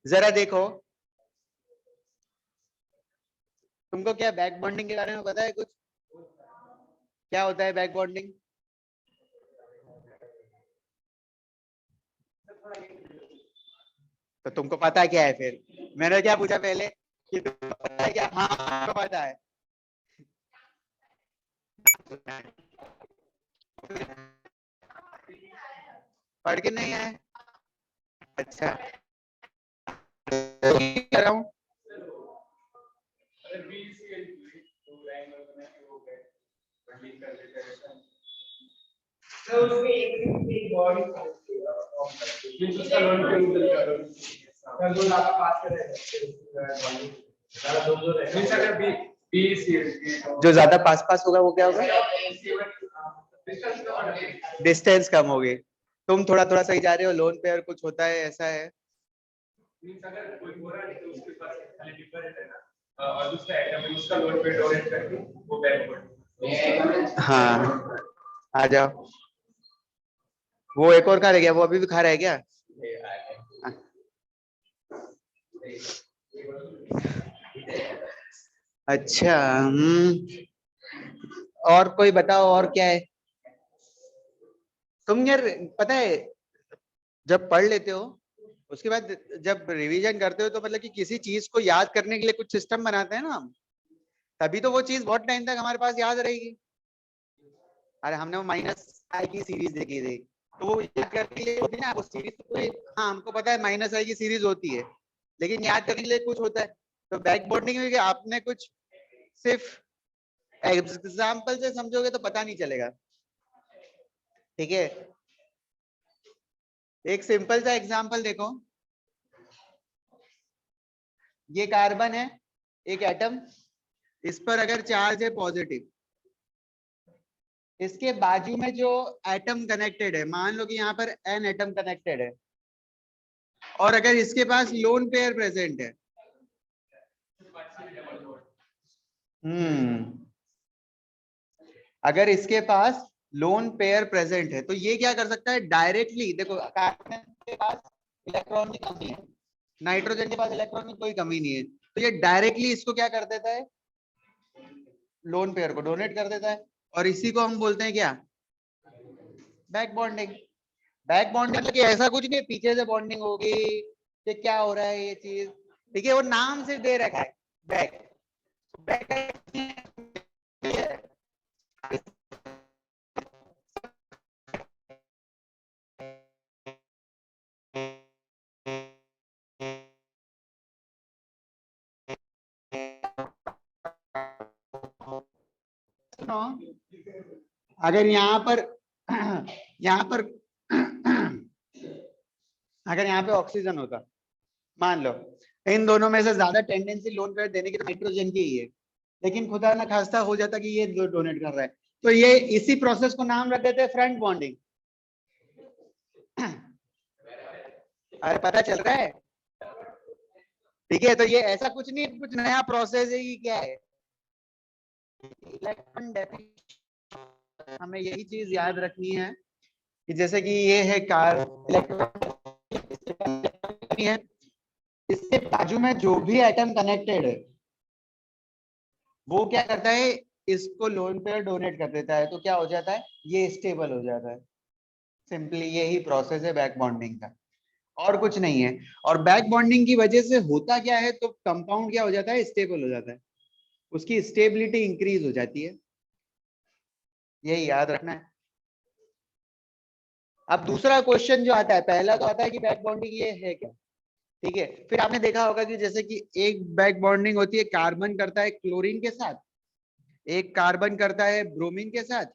जरा देखो, तुमको क्या बैक बॉन्डिंग के बारे में पता है कुछ? क्या होता है बैक बॉन्डिंग? तो तुमको पता क्या है फिर? मैंने क्या पूछा पहले कि तुमको पता है क्या? हाँ, तुमको पता है। पढ़ के नहीं आए? अच्छा, कर रहा हूँ। जो ज्यादा पास पास होगा वो क्या होगा? डिस्टेंस कम होगी। तुम थोड़ा थोड़ा सही जा रहे हो, लोन पेयर कुछ होता है, ऐसा है। हाँ, आ जाओ। वो एक और खा रह गया, वो अभी भी खा रहा है क्या? अच्छा, और कोई बताओ, और क्या है? तुम यार, पता है, जब पढ़ लेते हो उसके बाद जब रिवीजन करते हो तो मतलब कि किसी चीज को याद करने के लिए कुछ सिस्टम बनाते हैं ना हम, तभी तो वो चीज बहुत टाइम तक हमारे पास याद रहेगी। अरे हमने वो माइनस आई की सीरीज देखी थी, तो वो याद करने के लिए होती है ना वो सीरीज, तो हाँ हमको पता है माइनस आई की सीरीज होती है, लेकिन याद करने के लिए कुछ होता है। तो बैक बॉन्डिंग में आपने कुछ सिर्फ एग्जाम्पल से समझोगे तो पता नहीं चलेगा। ठीक है, एक सिंपल सा एग्जाम्पल देखो। ये कार्बन है, एक एटम, इस पर अगर चार्ज है पॉजिटिव, इसके बाजू में जो एटम कनेक्टेड है, मान लो कि यहाँ पर एन एटम कनेक्टेड है, और अगर इसके पास लोन पेयर प्रेजेंट है, अगर इसके पास लोन पेयर प्रेजेंट है तो ये क्या कर सकता है डायरेक्टली, देखो कार्बन के पास इलेक्ट्रॉन की कमी है, नाइट्रोजन के पास इलेक्ट्रॉन की कोई कमी नहीं है, तो ये डायरेक्टली इसको क्या कर देता है, लोन पेयर को डोनेट कर देता है, और इसी को हम बोलते हैं क्या, बैक बॉन्डिंग। बैक बॉन्डिंग मतलब कि ऐसा कुछ नहीं पीछे से बॉन्डिंग होगी कि क्या हो रहा है ये चीज, ठीक है, वो नाम से दे रखा है बैक। बैक अगर यहाँ पर यहाँ पर अगर यहाँ पे ऑक्सीजन होता, मान लो इन दोनों में से ज्यादा टेंडेंसी लोन पेयर देने की नाइट्रोजन की ही है, लेकिन खुदा ना खास्ता हो जाता कि ये डोनेट कर रहा है, तो ये इसी प्रोसेस को नाम रख देते हैं फ्रंट बॉन्डिंग। अरे पता चल रहा है? ठीक है, तो ये ऐसा कुछ नहीं, कुछ नया प्रोसेस है, ये क्या है, इलेक्ट्रॉन डेफिनेशन। हमें यही चीज याद रखनी है कि जैसे कि ये है कार इलेक्ट्रॉन है, इसके बाजू में जो भी एटम कनेक्टेड है वो क्या करता है, इसको लोन पेयर डोनेट कर देता है, तो क्या हो जाता है, ये स्टेबल हो जाता है। सिंपली यही प्रोसेस है बैक बॉन्डिंग का, और कुछ नहीं है। और बैक बॉन्डिंग की वजह से होता क्या है, तो कंपाउंड क्या हो जाता है, स्टेबल हो जाता है, उसकी स्टेबिलिटी इंक्रीज हो जाती है, यही याद रखना है। अब दूसरा क्वेश्चन जो आता है, पहला तो आता है कि बैक बॉन्डिंग ये है क्या, ठीक है, फिर आपने देखा होगा कि जैसे कि एक बैक बॉन्डिंग होती है, कार्बन करता है क्लोरीन के साथ, एक कार्बन करता है ब्रोमीन के साथ,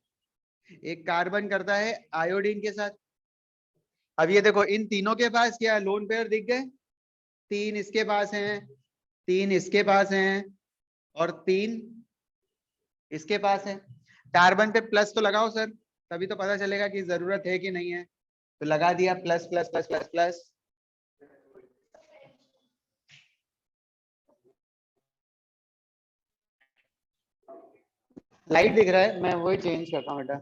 एक कार्बन करता है आयोडीन के साथ। अब ये देखो इन तीनों के पास क्या लोन पेयर दिख गए, तीन इसके पास हैं, तीन इसके पास हैं, और तीन इसके पास है। कार्बन पे प्लस तो लगाओ सर, तभी तो पता चलेगा कि जरूरत है कि नहीं है, तो लगा दिया plus plus plus plus plus. Light दिख रहा है, मैं वही चेंज करता हूँ बेटा।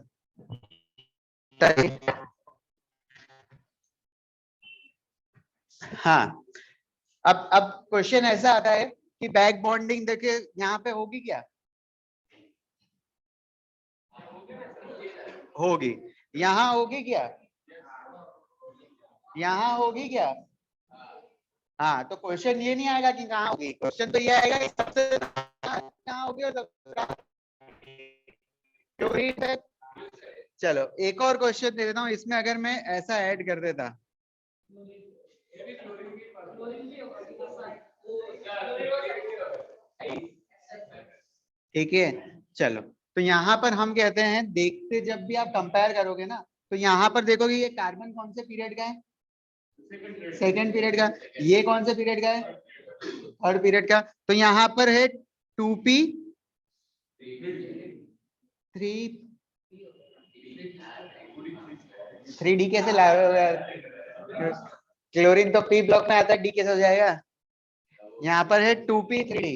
हाँ, अब क्वेश्चन ऐसा आता है कि बैक बॉन्डिंग देखिए यहाँ पे होगी क्या, होगी, यहाँ होगी क्या, यहाँ होगी क्या। हाँ, तो क्वेश्चन ये नहीं आएगा कि कहाँ होगी, क्वेश्चन तो ये आएगा कि सबसे कहाँ होगी और क्लोरीन है। चलो एक और क्वेश्चन दे देता हूँ, इसमें अगर मैं ऐसा ऐड कर देता, ठीक है। चलो, तो यहाँ पर हम कहते हैं, देखते जब भी आप कंपेयर करोगे ना, तो यहाँ पर देखोगे ये कार्बन कौन से पीरियड का है, सेकेंड पीरियड का, ये कौन से पीरियड का है, थर्ड पीरियड का। तो यहाँ पर है 2p 3d कैसे ला रहे हो यार, क्लोरीन तो पी ब्लॉक में आता है, डी कैसे हो जाएगा। यहाँ पर है 2p 3d,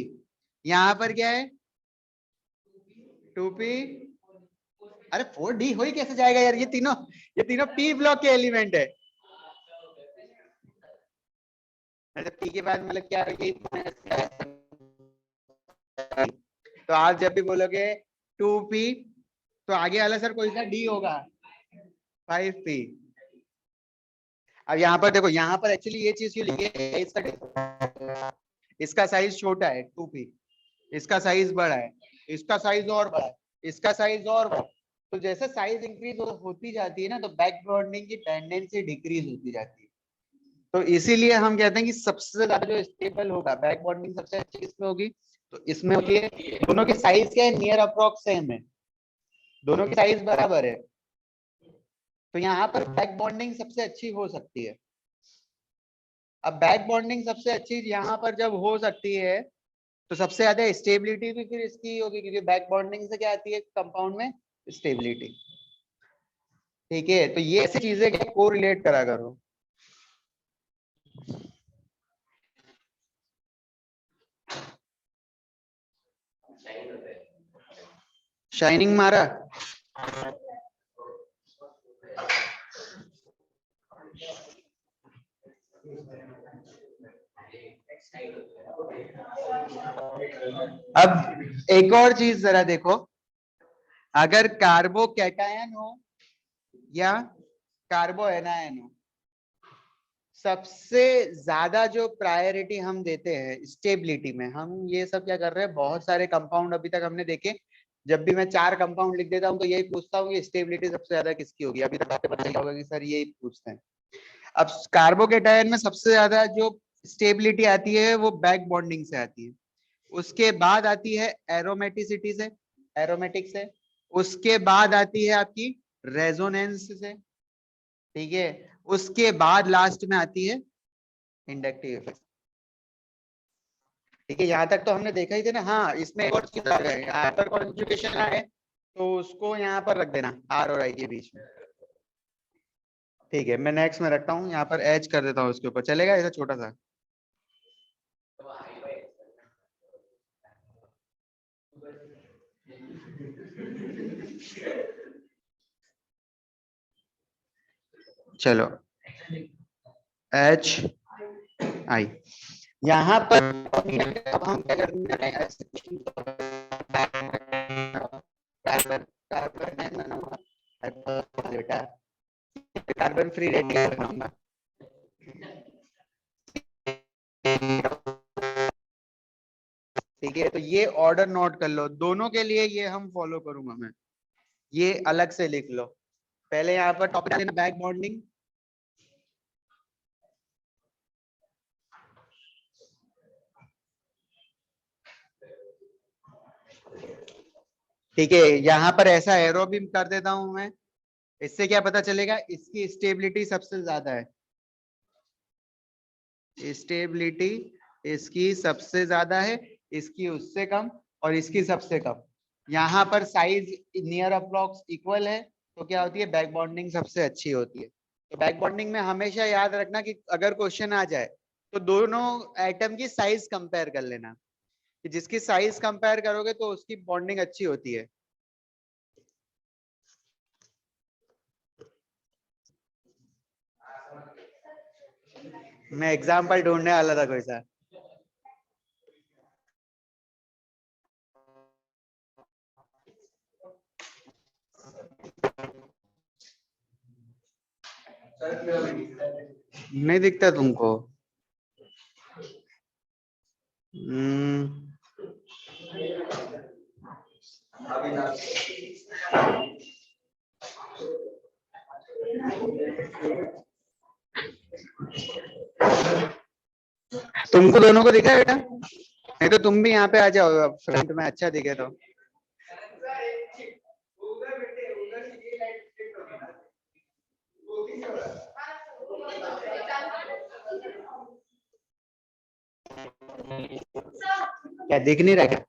यहाँ पर क्या है 2p, अरे 4d हो ही कैसे जाएगा यार, ये तीनों पी ब्लॉक के एलिमेंट है। पी के बाद मतलब क्या है, तो आप जब भी बोलोगे 2p तो आगे वाला सर कोई सा डी होगा 5p। अब यहाँ पर देखो, यहाँ पर एक्चुअली ये चीज क्यों लिखी है, इसका साइज छोटा है 2p, इसका साइज बड़ा है, इसका साइज और बड़ा है, इसका साइज और बड़ा है। तो जैसे साइज इंक्रीज होती जाती है ना, तो बैक बॉन्डिंग की टेंडेंसी डिक्रीज होती जाती है। तो इसीलिए हम कहते हैं कि सबसे ज्यादा जो स्टेबल होगा बैक बॉन्डिंग सबसे अच्छी किसमें होगी, तो इसमें होगी। दोनों की साइज क्या है, नियर अप्रॉक्स सेम है, दोनों की साइज बराबर है, तो यहाँ पर बैक बॉन्डिंग सबसे अच्छी हो सकती है। अब बैक बॉन्डिंग सबसे अच्छी यहाँ पर जब हो सकती है, तो सबसे ज्यादा स्टेबिलिटी भी फिर इसकी होगी, क्योंकि बैक बॉन्डिंग से क्या आती है कंपाउंड में, स्टेबिलिटी। ठीक है, तो ये ऐसी चीजें को रिलेट करा करो। शाइनिंग मारा, अब एक और चीज जरा देखो, अगर कार्बो कैटायन हो या कार्बो एनायन हो, सबसे ज्यादा जो प्रायोरिटी हम देते हैं स्टेबिलिटी में, हम ये सब क्या कर रहे हैं, बहुत सारे कंपाउंड अभी तक हमने देखे, जब भी मैं 4 कंपाउंड लिख देता हूँ तो यही पूछता हूँ कि स्टेबिलिटी सबसे ज्यादा किसकी होगी, अभी तक आपको पता ही होगा कि सर यही पूछते हैं। अब कार्बोकेटायन में सबसे ज्यादा जो स्टेबिलिटी आती है वो बैक बॉन्डिंग से आती है, उसके बाद आती है एरोमेटिसिटी से, एरोमेटिक से, उसके बाद आती है आपकी रेजोनेंस से, ठीक है, उसके बाद लास्ट में आती है इंडक्टिव इफेक्ट। ठीक है, यहाँ तक तो हमने देखा ही थे ना। हाँ, इसमें एक और चीज आ गई, यहाँ पर कॉन्जुगेशन आए तो उसको यहाँ पर रख देना आर और आई के बीच में। ठीक है, मैं नेक्स्ट में रखता हूँ, यहाँ पर एच कर देता हूँ उसके ऊपर, चलेगा ऐसा छोटा सा। चलो एच आई, यहाँ पर अब हम क्या करते हैं, कार्बन फ्री रेडिकल बनाऊंगा। ठीक है, तो ये ऑर्डर नोट कर लो, दोनों के लिए ये हम फॉलो करूंगा मैं, ये अलग से लिख लो। पहले यहाँ पर टॉपिक देना बैक बॉन्डिंग, ठीक है, यहाँ पर ऐसा एरो भी कर देता हूं मैं, इससे क्या पता चलेगा, इसकी स्टेबिलिटी सबसे ज्यादा है, स्टेबिलिटी इसकी सबसे ज्यादा है, इसकी उससे कम और इसकी सबसे कम। यहाँ पर साइज नियर अप्रॉक्स इक्वल है, तो क्या होती है, बैक बॉन्डिंग सबसे अच्छी होती है। तो बैक बॉन्डिंग में हमेशा याद रखना कि अगर क्वेश्चन आ जाए तो दोनों एटम की साइज कंपेयर कर लेना, कि जिसकी साइज कंपेयर करोगे तो उसकी बॉन्डिंग अच्छी होती है। मैं एग्जाम्पल ढूंढने वाला था कोई सा। नहीं दिखता तुमको? तुमको दोनों को दिखा है बेटा? नहीं तो तुम भी यहाँ पे आ जाओ फ्रंट में, अच्छा दिखे तो। क्या दिख नहीं रहा क्या?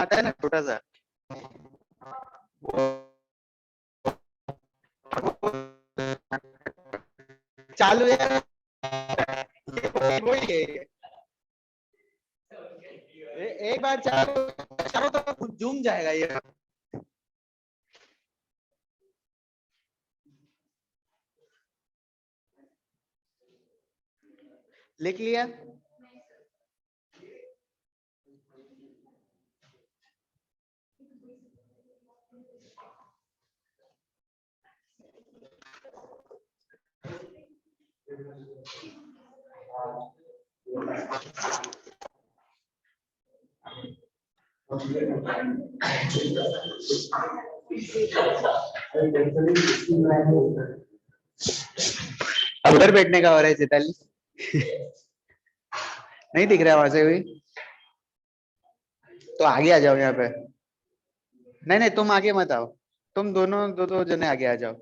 आता है ना छोटा सा, चालू है वही है। एक बार चालू चालू तो झूम जाएगा ये। लिख लिया? अब उधर बैठने का हो रहा है चैताली। नहीं दिख रहा वहां से भी? तो आगे आ जाओ यहाँ पे। नहीं नहीं तुम आगे मत आओ, तुम दोनों दो दो जने आगे आ जाओ।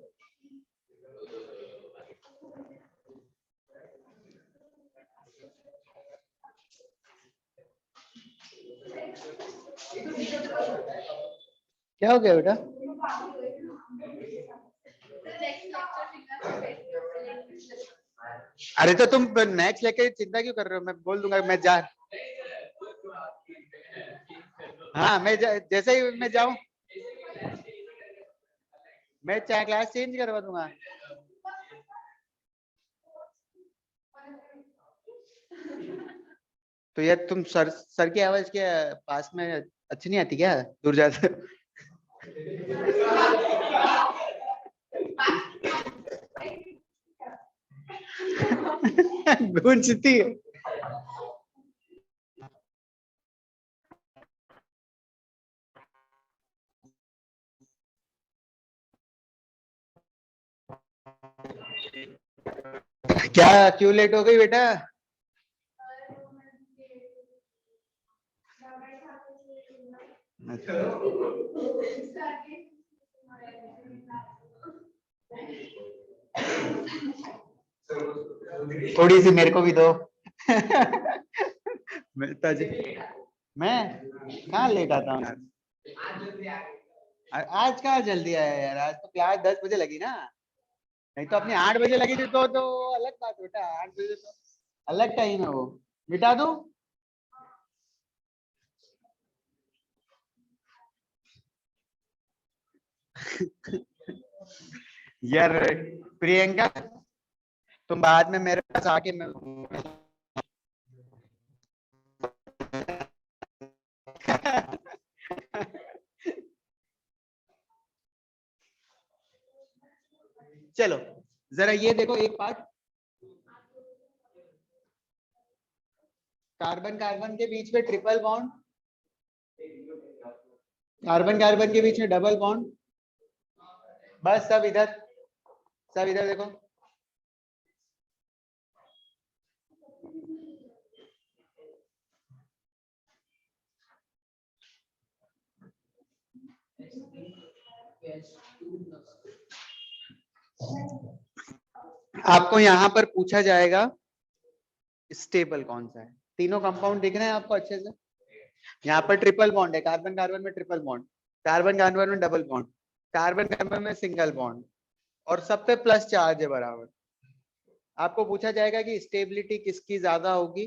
क्या हो गया बेटा? अरे तो तुम नेक्स्ट लेके चिंता क्यों कर रहे हो? मैं बोल दूंगा मैं जा। हाँ मैं जैसे ही मैं जाऊं मैं चाहे क्लास चेंज करवा दूंगा। तो यार तुम सर की आवाज के पास में अच्छी नहीं आती क्या? दूर जाते गूंजती है। क्या क्यों लेट हो गई बेटा? थोड़ी सी मेरे को भी दो। मैं कहाँ लेट आता हूँ? आज कहाँ जल्दी आया यार? आज तो क्लास 10 बजे लगी ना। नहीं तो अपनी 8 बजे लगी थी तो अलग बात बेटा, 8 बजे तो अलग टाइम है वो। मिटा दो। यार प्रियंका, तुम बाद में मेरे पास आके चलो जरा ये देखो एक पार्ट, कार्बन कार्बन के बीच में ट्रिपल बॉन्ड, कार्बन कार्बन के बीच में डबल बॉन्ड, बस सब इधर, सब इधर देखो। आपको यहां पर पूछा जाएगा स्टेबल कौन सा है। तीनों कंपाउंड दिख रहे हैं आपको अच्छे से। यहाँ पर ट्रिपल बॉन्ड है, कार्बन कार्बन में ट्रिपल बॉन्ड, कार्बन कार्बन में डबल बॉन्ड, कार्बन कार्बन में सिंगल बॉन्ड, और सब पे प्लस चार्ज है बराबर। आपको पूछा जाएगा कि स्टेबिलिटी किसकी ज्यादा होगी,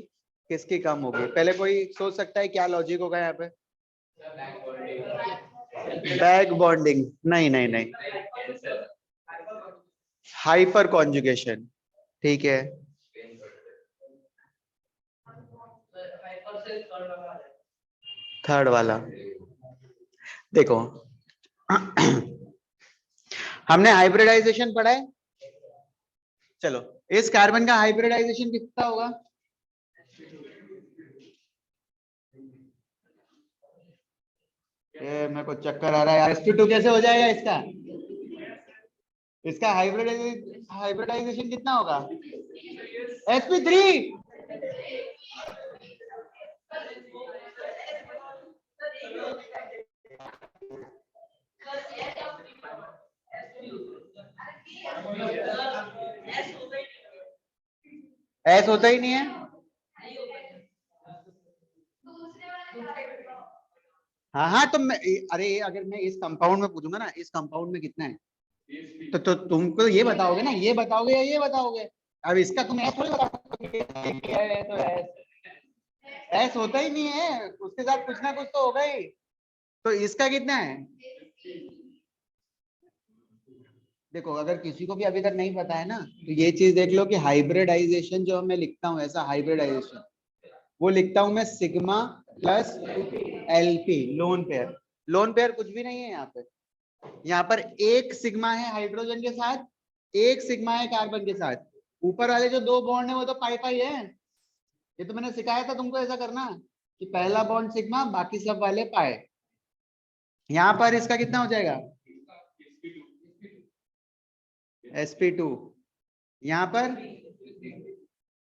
किसकी कम होगी। पहले कोई सोच सकता है क्या लॉजिक होगा यहाँ पे? Back bonding? नहीं नहीं नहीं, हाइपर कॉन्जुगेशन। ठीक है, थर्ड वाला देखो। हमने हाइब्रिडाइजेशन पढ़ा है। चलो इस कार्बन का हाइब्रिडाइजेशन कितना होगा? ये मेरे को चक्कर आ रहा है यार, sp2 कैसे हो जाएगा इसका? इसका हाइब्रिडाइजेशन कितना होगा? sp3। एस होता ही नहीं है। हाँ हाँ, तो मैं, अरे अगर मैं इस कंपाउंड में पूछूंगा ना, इस कंपाउंड में कितना है, तो तुमको ये बताओगे ना, ये बताओगे या ये बताओगे? अब इसका तुम एस थोड़ी बताओगे, तो एस होता ही नहीं है, उसके साथ कुछ ना कुछ तो होगा ही। तो इसका कितना है? देखो अगर किसी को भी अभी तक नहीं पता है ना, तो ये चीज देख लो कि हाइब्रिडाइजेशन जो मैं लिखता हूँ ऐसा हाइब्रिडाइजेशन, वो लिखता हूं मैं sigma plus LP, lone pair. Lone pair कुछ भी नहीं है यहाँ पे। यहाँ पर एक सिग्मा है हाइड्रोजन के साथ, एक सिग्मा है कार्बन के साथ। ऊपर वाले जो दो बॉन्ड है वो तो पाई पाई है। ये तो मैंने सिखाया था तुमको ऐसा करना, कि पहला बॉन्ड सिग्मा, बाकी सब वाले पाए। यहाँ पर इसका कितना हो जाएगा? sp2। यहाँ पर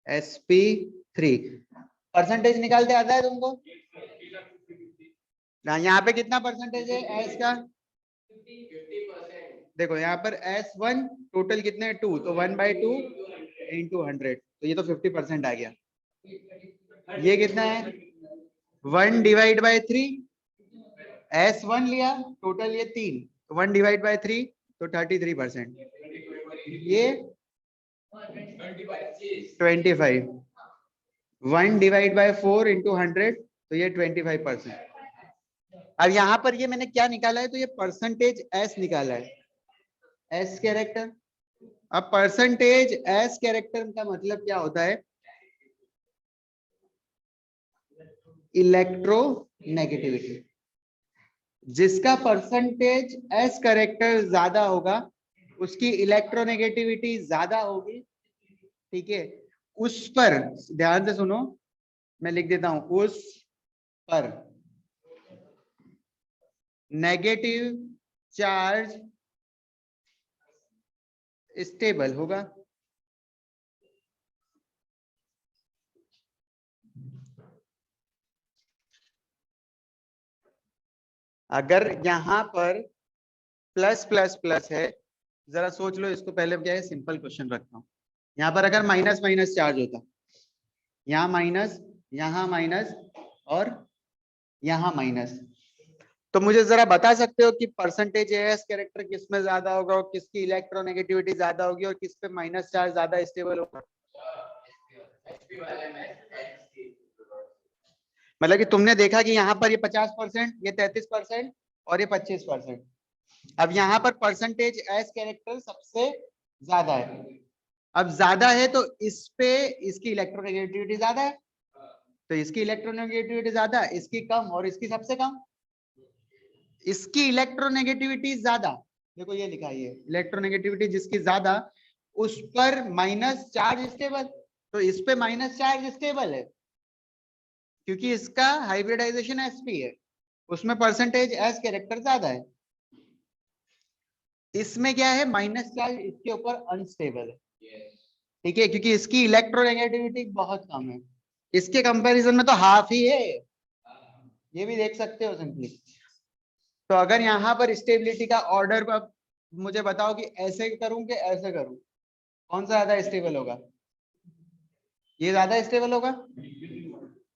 sp3। परसेंटेज निकालते आता है तुमको? यहाँ पे कितना परसेंटेज है एस का? देखो यहाँ पर S1 टोटल कितने हैं? 2, तो 1/2 इंटू 100, तो ये तो 50% आ गया। ये कितना है? 1/3। S1 लिया टोटल, ये 3, तो 1/3 तो 33%। ये 25, 1/4 इंटू 100, तो ये 25%। अब यहाँ पर ये मैंने क्या निकाला है, तो ये परसेंटेज एस निकाला है, एस कैरेक्टर। अब परसेंटेज एस कैरेक्टर का मतलब क्या होता है? इलेक्ट्रोनेगेटिविटी। जिसका परसेंटेज एस कैरेक्टर ज्यादा होगा उसकी इलेक्ट्रोनेगेटिविटी ज्यादा होगी। ठीक है, उस पर ध्यान से सुनो, मैं लिख देता हूं, उस पर नेगेटिव चार्ज स्टेबल होगा। अगर यहां पर प्लस प्लस प्लस है, जरा सोच लो इसको, पहले क्या है, सिंपल क्वेश्चन रखता हूं। यहां पर अगर माइनस माइनस चार्ज होता, यहाँ माइनस, यहाँ माइनस और यहाँ माइनस, तो मुझे जरा बता सकते हो कि परसेंटेज एएस कैरेक्टर किस में ज्यादा होगा और किसकी इलेक्ट्रोनेगेटिविटी ज्यादा होगी और किस पे माइनस चार्ज ज्यादा स्टेबल होगा? मतलब कि तुमने देखा कि यहाँ पर ये 50%, ये 33% और ये 25%। अब यहाँ पर परसेंटेज एस कैरेक्टर सबसे ज्यादा है। अब ज्यादा है तो इस पे इसकी इलेक्ट्रोनेगेटिविटी ज्यादा है, तो इसकी इलेक्ट्रोनेगेटिविटी ज्यादा, इसकी कम और इसकी सबसे कम। इसकी इलेक्ट्रोनेगेटिविटी ज्यादा, देखो ये लिखा है, इलेक्ट्रोनेगेटिविटी जिसकी ज्यादा उस पर माइनस चार्ज स्टेबल, तो इस पे माइनस चार्ज स्टेबल है क्योंकि इसका हाइब्रिडाइजेशन एसपी है, उसमें परसेंटेज एस कैरेक्टर ज्यादा है। इसमें क्या है, माइनस चार्ज इसके ऊपर अनस्टेबल है, ठीक है, क्योंकि इसकी इलेक्ट्रोनेगेटिविटी बहुत कम है, इसके कंपैरिजन में तो हाफ ही है, ये भी देख सकते हो सिंपली। तो अगर यहाँ पर स्टेबिलिटी का ऑर्डर मुझे बताओ कि ऐसे करूं कि ऐसे करूं, कौन सा ज्यादा स्टेबल होगा? ये ज्यादा स्टेबल होगा,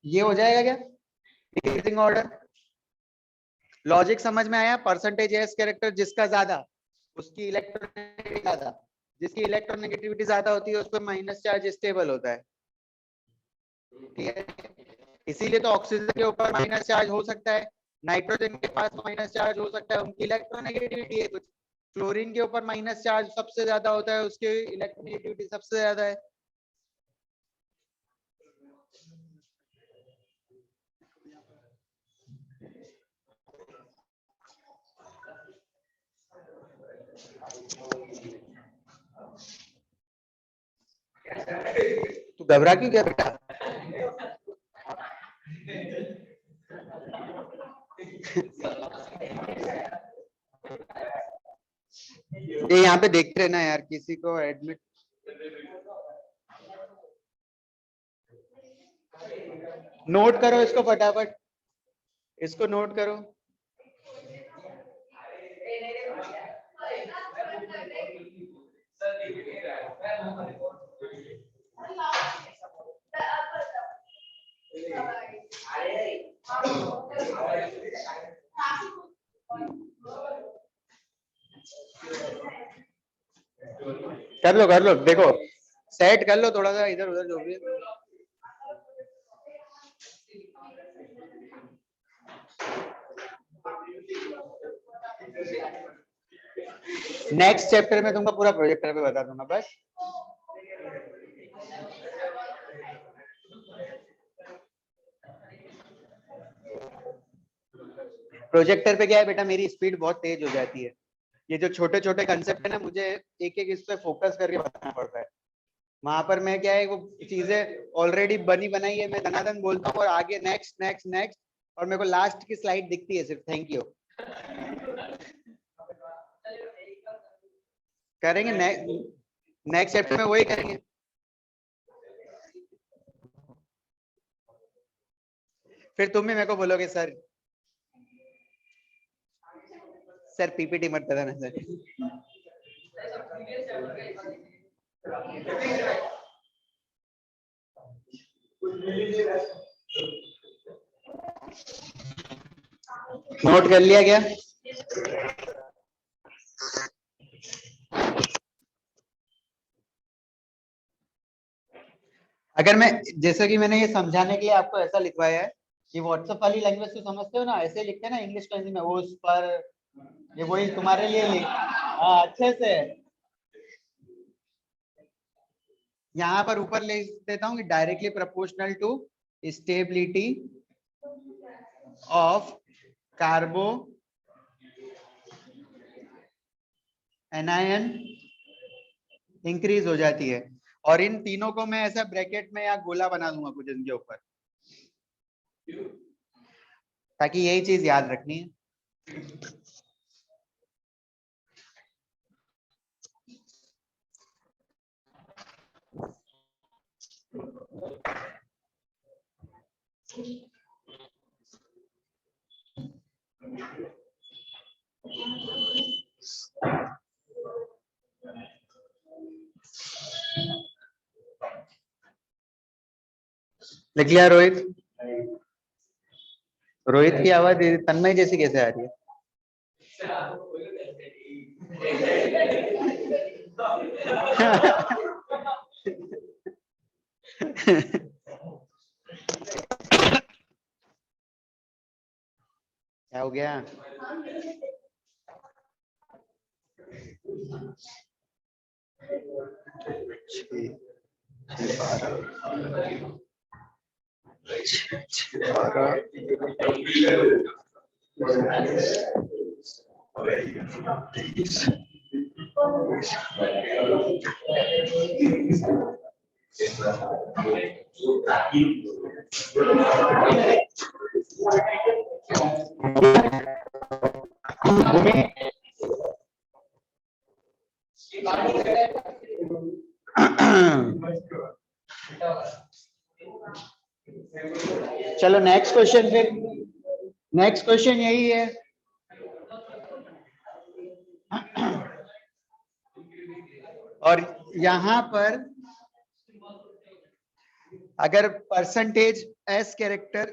ये हो जाएगा क्या डिक्रीजिंग ऑर्डर? लॉजिक समझ में आया? परसेंटेज एस कैरेक्टर जिसका ज्यादा उसकी इलेक्ट्रोनेगेटिविटी ज्यादा, जिसकी इलेक्ट्रोनेगेटिविटी ज्यादा होती है उस पर माइनस चार्ज स्टेबल होता है, ठीक है। इसीलिए तो ऑक्सीजन के ऊपर माइनस चार्ज हो सकता है, नाइट्रोजन के पास माइनस चार्ज हो सकता है, उनकी इलेक्ट्रोनेगेटिविटी है कुछ। क्लोरीन के ऊपर माइनस चार्ज सबसे ज्यादा होता है, उसकी इलेक्ट्रोनेगेटिविटी सबसे ज्यादा है। तू घबरा क्यों गया बेटा? ये यहाँ पे देखते रहना यार, किसी को एडमिट नोट करो इसको फटाफट, इसको नोट करो। कर लो देखो, सेट कर लो थोड़ा सा इधर उधर जो भी है। नेक्स्ट चैप्टर में तुमको पूरा प्रोजेक्टर पे बता दूंगा बस। प्रोजेक्टर पे क्या है बेटा, मेरी स्पीड बहुत तेज हो जाती है, ये जो छोटे छोटे कंसेप्ट है ना, मुझे एक एक इस पे फोकस करके बताना पड़ता है। वहां पर मैं क्या है, वो चीजें ऑलरेडी बनी बनाई है, मैं धनाधन बोलता हूँ और आगे नेक्स्ट नेक्स्ट नेक्स्ट, और मेरे को लास्ट की स्लाइड दिखती है सिर्फ, थैंक यू। करेंगे नेक्स्ट चैप्टर में वही करेंगे। फिर तुम भी मेरे को बोलोगे सर सर पीपीटी मत बताना सर। नोट कर लिया क्या? अगर मैं, जैसे कि मैंने ये समझाने के लिए आपको ऐसा लिखवाया है कि व्हाट्सएप वाली लैंग्वेज तो समझते हो ना, ऐसे लिखते हैं ना इंग्लिश तो हिंदी में, उस पर, ये वही तुम्हारे लिए लिख, हाँ अच्छे से। यहाँ पर ऊपर लिख देता हूँ कि directly proportional to stability of carbo anion increase हो जाती है। और इन तीनों को मैं ऐसा ब्रैकेट में या गोला बना दूंगा कुछ इनके ऊपर, ताकि यही चीज याद रखनी है। लिख लिया रोहित? रोहित की आवाज तन्मय जैसी कैसे आ रही है? क्या हो गया? चलो नेक्स्ट क्वेश्चन फिर। नेक्स्ट क्वेश्चन यही है। और यहां पर अगर परसेंटेज एस कैरेक्टर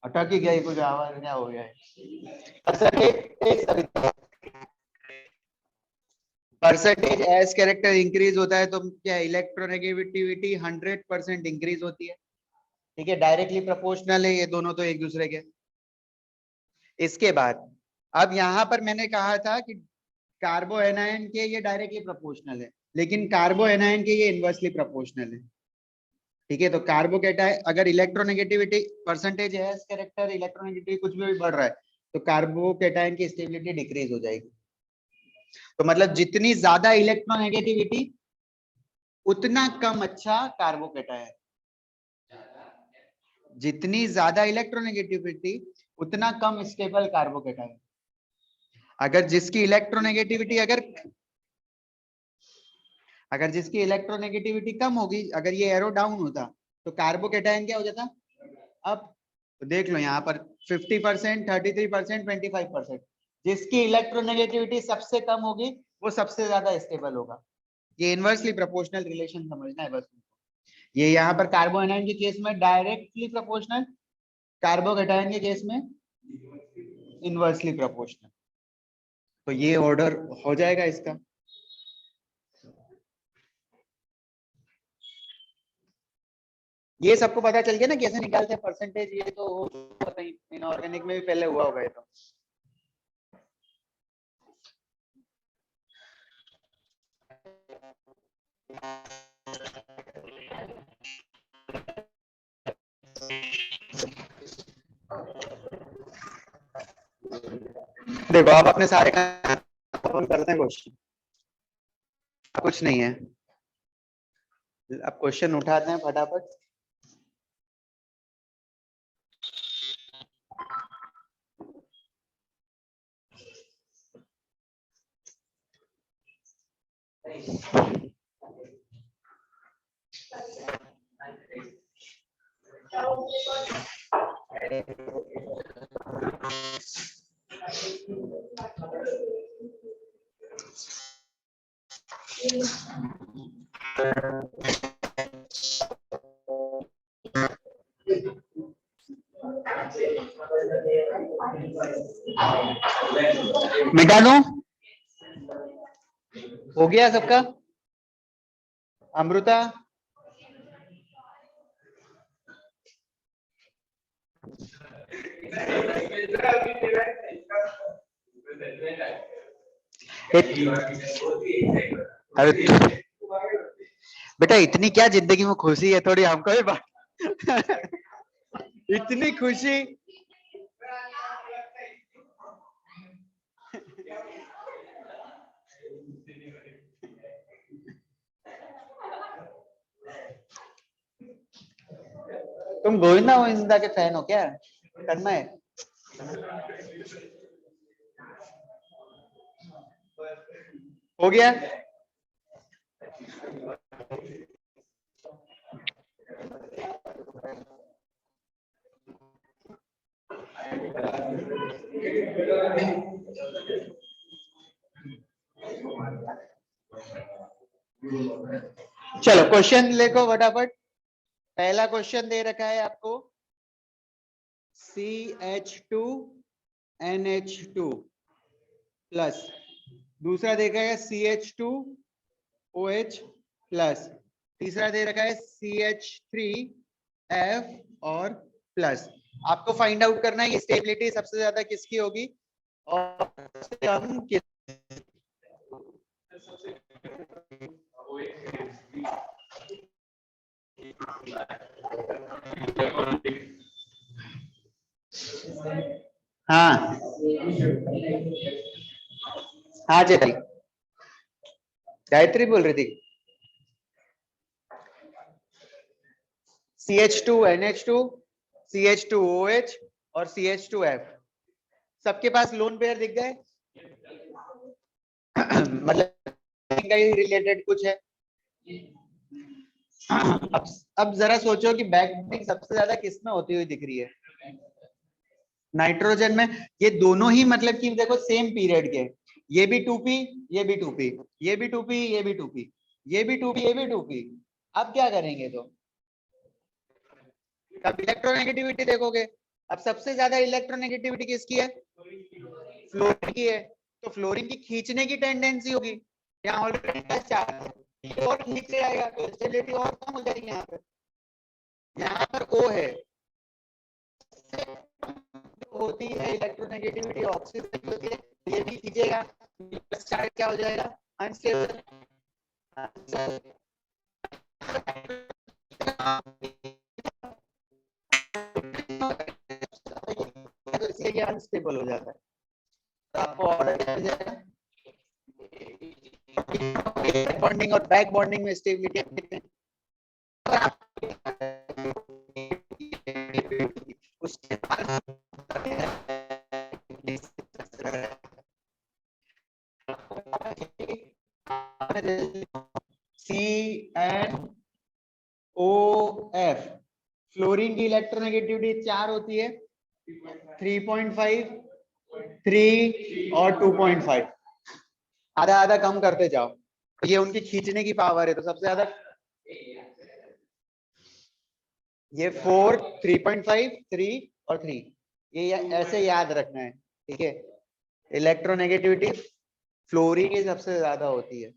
अटक ही गई, कुछ आवाज क्या हो गया है? परसेंटेज एस कैरेक्टर इंक्रीज होता है तो क्या इलेक्ट्रोनेगेटिविटी 100% इंक्रीज होती है। ठीक है, डायरेक्टली प्रोपोर्शनल है ये दोनों तो एक दूसरे के। इसके बाद अब यहाँ पर मैंने कहा था कि कार्बो एनायन के ये डायरेक्टली प्रोपोर्शनल है, लेकिन कार्बो एनायन के ये इनवर्सली प्रोपोर्शनल है। ठीक है, तो कार्बो कैटायन अगर इलेक्ट्रोनेगेटिविटी परसेंटेज है कैरेक्टर इलेक्ट्रोनेगेटिविटी कुछ भी बढ़ रहा है तो कार्बो कैटायन की स्टेबिलिटी डिक्रीज हो जाएगी। तो मतलब जितनी ज्यादा इलेक्ट्रोनेगेटिविटी उतना कम अच्छा कार्बो कैटायन, जितनी ज्यादा इलेक्ट्रोनेगेटिविटी उतना कम स्टेबल कार्बो कैटायन। अगर जिसकी इलेक्ट्रोनेगेटिविटी अगर जिसकी इलेक्ट्रोनेगेटिविटी कम होगी, अगर ये एरो डाउन होता तो कार्बो कैटायन क्या हो जाता? अब तो देख लो यहाँ पर 50%, 33%, 25%। जिसकी इलेक्ट्रोनेगेटिविटी सबसे कम होगी वो सबसे ज्यादा स्टेबल होगा। ये इनवर्सली प्रोपोर्शनल रिलेशन समझना है बस। ये यहाँ पर कार्बो एनायन के केस में डायरेक्टली प्रोपोर्शनल, कार्बो कैटायन के केस में इनवर्सली प्रोपोर्शनल। तो ये ऑर्डर हो जाएगा इसका। ये सबको पता चल गया ना कैसे निकालते हैं परसेंटेज? ये तो पता ही, इनऑर्गेनिक में भी पहले हुआ होगा ये तो। देखो आप अपने सारे काम करते हैं, क्वेश्चन कुछ नहीं है। अब क्वेश्चन उठाते हैं फटाफट। मिटा दूं? हो गया सबका? अमृता अरे बेटा इतनी क्या जिंदगी में खुशी है, थोड़ी हमको भी बात। इतनी खुशी। तुम गोविंदा गोविंदा के फैन हो क्या? करना है। हो गया? चलो क्वेश्चन लिखो फटाफट। पहला क्वेश्चन दे रखा है आपको CH2NH2 प्लस, दूसरा देखा है CH2OH प्लस, तीसरा दे रखा है CH3F और प्लस। आपको फाइंड आउट करना है कि स्टेबिलिटी सबसे ज्यादा किसकी होगी और कम किस। हाँ हाँ जी भाई, गायत्री बोल रही थी। CH2NH2, CH2OH और CH2F, सबके पास लोन पेयर दिख गए। मतलब रिलेटेड कुछ है। अब जरा सोचो कि बैक बॉन्डिंग सबसे ज्यादा किसमें होती हुई दिख रही है? नाइट्रोजन में। ये दोनों ही मतलब कि देखो सेम पीरियड के, ये भी 2p, ये भी 2p, ये भी 2p, ये भी 2p, ये भी 2p, ये भी 2p। अब क्या करेंगे तो अब इलेक्ट्रोनेगेटिविटी देखोगे। अब सबसे ज्यादा इलेक्ट्रोनेगेटिविटी किसकी है? फ्लोरीन की है। तो फ्लोरीन की खींचने की टेंडेंसी होगी, यहाँ ऑलरेडी चार्ज है और खींच आएगा तो स्टेबिलिटी और कम हो जाएगी। यहाँ पर, यहाँ पर O है, होती है इलेक्ट्रोनेगेटिविटी ऑक्सीजन की होती है, ये भी खींचेगा, चार्ज क्या हो जाएगा? अनस्टेबल। तो इसलिए अनस्टेबल हो जाता है। तो आपको ऑर्डर क्या जाएगा? बॉन्डिंग और बैक बॉन्डिंग में स्टेबिलिटी उसके बाद CnOF, फ्लोरीन की इलेक्ट्रोनेगेटिविटी 4 होती है, 3.5, 3 और 2.5, आधा आधा कम करते जाओ। ये उनकी खींचने की पावर है, तो सबसे ज्यादा ये 4, 3.5, 3 और 3, ये ऐसे याद रखना है, ठीक है। इलेक्ट्रोनेगेटिविटी फ्लोरीन की सबसे ज्यादा होती है,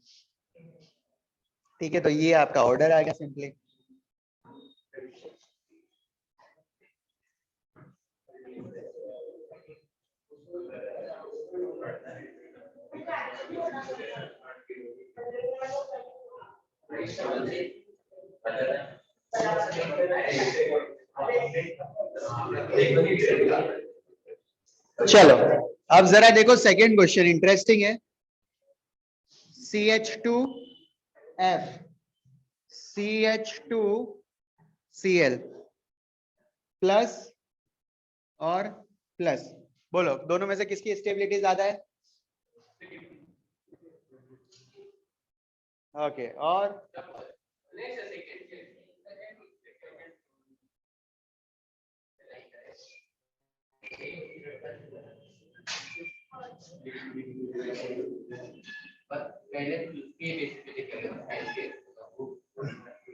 ठीक है। तो ये आपका ऑर्डर आएगा सिंपली। चलो अब जरा देखो सेकंड क्वेश्चन, इंटरेस्टिंग है। CH2F, CH2Cl प्लस और प्लस, बोलो दोनों में से किसकी स्टेबिलिटी ज्यादा है? ओके, और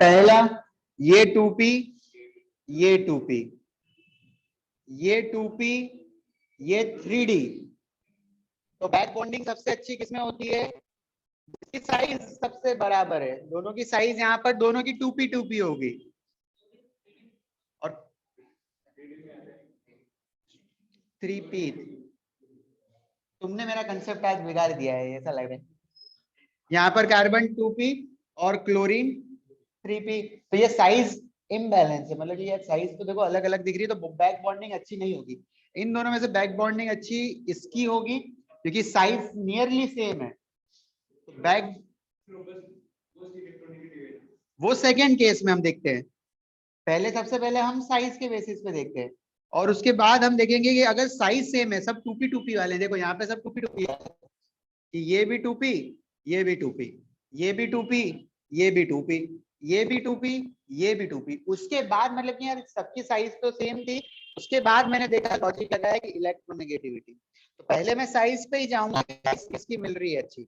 पहला ये 2p, ये 2p, ये 2p, ये 3d। तो बैक बॉन्डिंग सबसे अच्छी किसमें होती है? इसकी साइज सबसे बराबर है, दोनों की साइज यहाँ पर दोनों की 2p 2p होगी। और 3p, तुमने मेरा कंसेप्ट आज बिगाड़ दिया है ऐसा लग रहा है। यहाँ पर कार्बन 2p और क्लोरीन 3p, तो ये साइज इम्बैलेंस है, मतलब ये साइज तो देखो अलग अलग दिख रही है, तो बैक बॉन्डिंग अच्छी नहीं होगी। इन दोनों में से बैक बॉन्डिंग अच्छी इसकी होगी क्योंकि साइज नियरली सेम है। तो बैक वो सेकेंड केस में हम देखते हैं, पहले सबसे पहले हम साइज के बेसिस पे देखते हैं और उसके बाद हम देखेंगे कि अगर साइज सेम है, सब 2p 2p वाले, देखो यहाँ पे सब 2p 2p है, कि ये भी 2p, ये भी 2p, ये भी 2p, ये भी 2p, ये भी 2p, ये भी 2p, उसके बाद मतलब कि यार सबकी साइज तो सेम थी, उसके बाद मैंने देखा लॉजिक लगाया कि इलेक्ट्रोनेगेटिविटी, तो पहले मैं साइज पे ही जाऊंगा, किसकी मिल रही है अच्छी,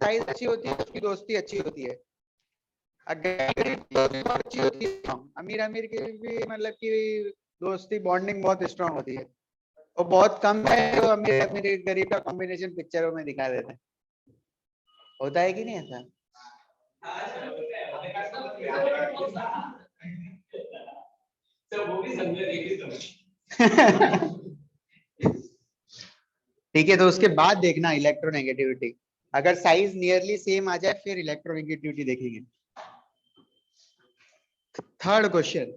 साइज अच्छी होती है उसकी दोस्ती अच्छी होती है। गरीब दोस्ती बहुत अच्छी होती है, अमीर अमीर की भी मतलब कि दोस्ती बॉन्डिंग बहुत स्ट्रांग होती है। वो बहुत कम है जो अमीर अमीर गरीब का कॉम्बिनेशन पिक्चरों में दिखा देते हैं। होता है कि नहीं ऐसा? ठीक है, तो उसके बाद देखना इलेक्ट्रोनेगेटिविटी, अगर साइज नियरली सेम आ जाए फिर इलेक्ट्रोनेगेटिविटी देखेंगे। थर्ड क्वेश्चन,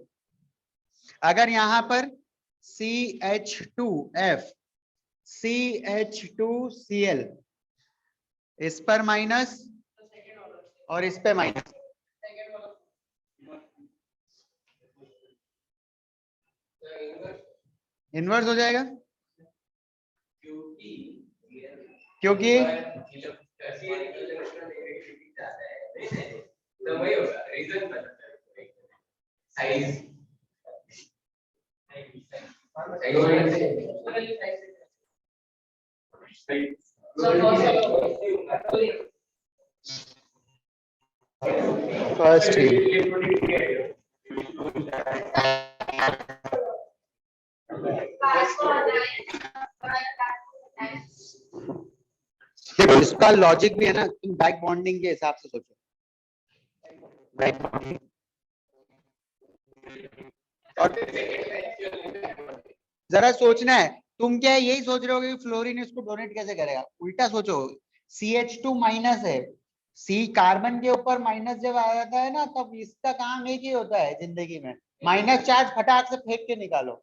अगर यहां पर CH2F CH2Cl इस पर माइनस और इस पे माइनस, इनवर्स हो जाएगा क्योंकि फर्स्ट देखो इसका लॉजिक भी है ना, तुम बैक बॉन्डिंग के हिसाब से सोचो। बैक बॉन्डिंग और जरा सोचना है, तुम क्या यही सोच रहे हो कि फ्लोरीन इसको डोनेट कैसे करेगा? उल्टा सोचो, CH2 माइनस है, सी कार्बन के ऊपर माइनस जब आ जाता है ना, तब इसका काम एक ही होता है जिंदगी में, माइनस चार्ज फटाक से फेंक के निकालो।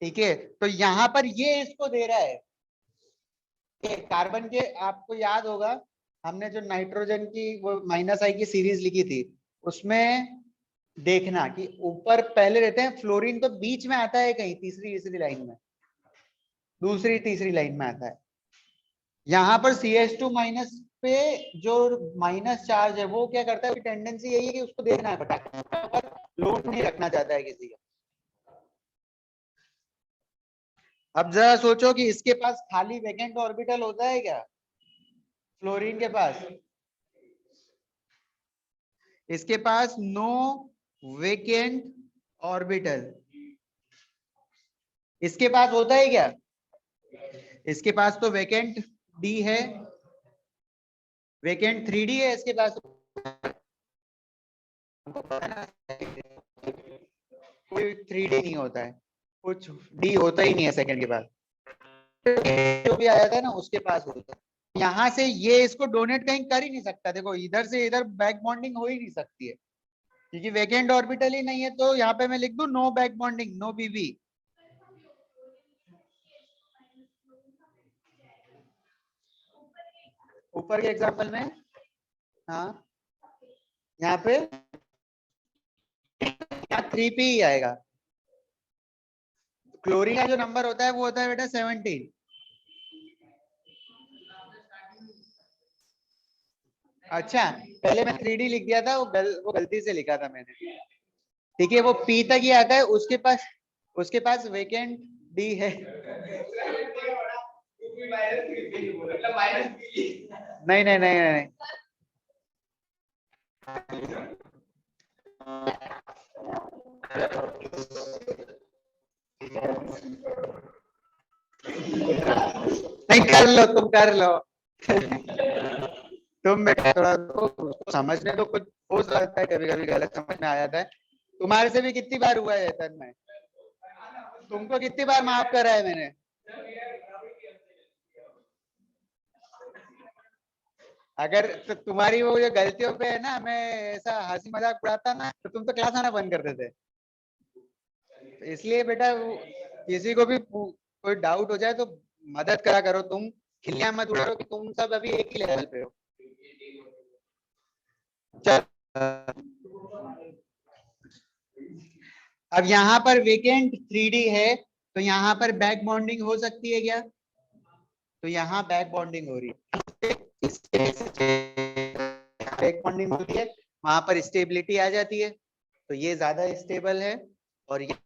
ठीक है, तो यहाँ पर ये इसको दे रहा है कार्बन के, आपको याद होगा हमने जो नाइट्रोजन की वो माइनस आई की सीरीज लिखी थी, उसमें देखना कि ऊपर पहले रहते हैं, फ्लोरीन तो बीच में आता है कहीं तीसरी तीसरी लाइन में, दूसरी तीसरी लाइन में आता है। यहाँ पर CH2 माइनस पे जो माइनस चार्ज है वो क्या करता है, टेंडेंसी यही है कि उसको देखना है फटाफट, लोड नहीं रखना चाहता है किसी का। अब जरा सोचो कि इसके पास खाली वैकेंट ऑर्बिटल होता है क्या फ्लोरीन के पास? इसके पास नो वेकेंट ऑर्बिटल, इसके पास होता है क्या? इसके पास तो वेकेंट डी है, वेकेंट 3D है इसके पास, कोई 3D नहीं होता है, कुछ डी होता ही नहीं है सेकंड के बाद, जो भी आया था ना उसके पास होता है। यहाँ से ये इसको डोनेट कहीं कर ही नहीं सकता, देखो इधर से इधर बैक बॉन्डिंग हो ही नहीं सकती है क्योंकि वेकेंट ऑर्बिटल ही नहीं है, तो यहाँ पे मैं लिख दूं नो बैक बॉन्डिंग, नो बीबी। ऊपर के एग्जांपल में हाँ, यहाँ पे यहाँ 3p ही आएगा, क्लोरीन का जो नंबर होता है वो होता है बेटा 17। अच्छा, पहले मैं 3D लिख दिया था, वो गलती से लिखा था मैंने। ठीक है, वो P तक ही आता है, उसके पास वेकेंट डी है। नहीं नहीं नहीं नहीं, नहीं कर लो, तुम कर लो। तुम बेटा थोड़ा तो समझने तो कुछ हो सकता है, कभी कभी गलत समझ में आ जाता है, तुम्हारे से भी कितनी बार हुआ है तन में, तुमको कितनी बार माफ करा है मैंने। अगर तो तुम्हारी वो जो गलतियों पे है ना, मैं ऐसा हंसी मजाक उड़ाता ना तो तुम तो क्लास आना बंद कर देते। तो इसलिए बेटा किसी को भी कोई डाउट हो जाए तो मदद करा करो, तुम खिल्लियां मत उड़ा करो कि तुम सब अभी एक ही लेवल पे हो। चल, अब यहाँ पर वेकेंट 3D है, तो यहाँ पर बैक बॉन्डिंग हो सकती है क्या? तो यहाँ बैक बॉन्डिंग हो रही है, बैक बॉन्डिंग होती है, वहां पर स्टेबिलिटी आ जाती है, तो ये ज्यादा स्टेबल है, और ये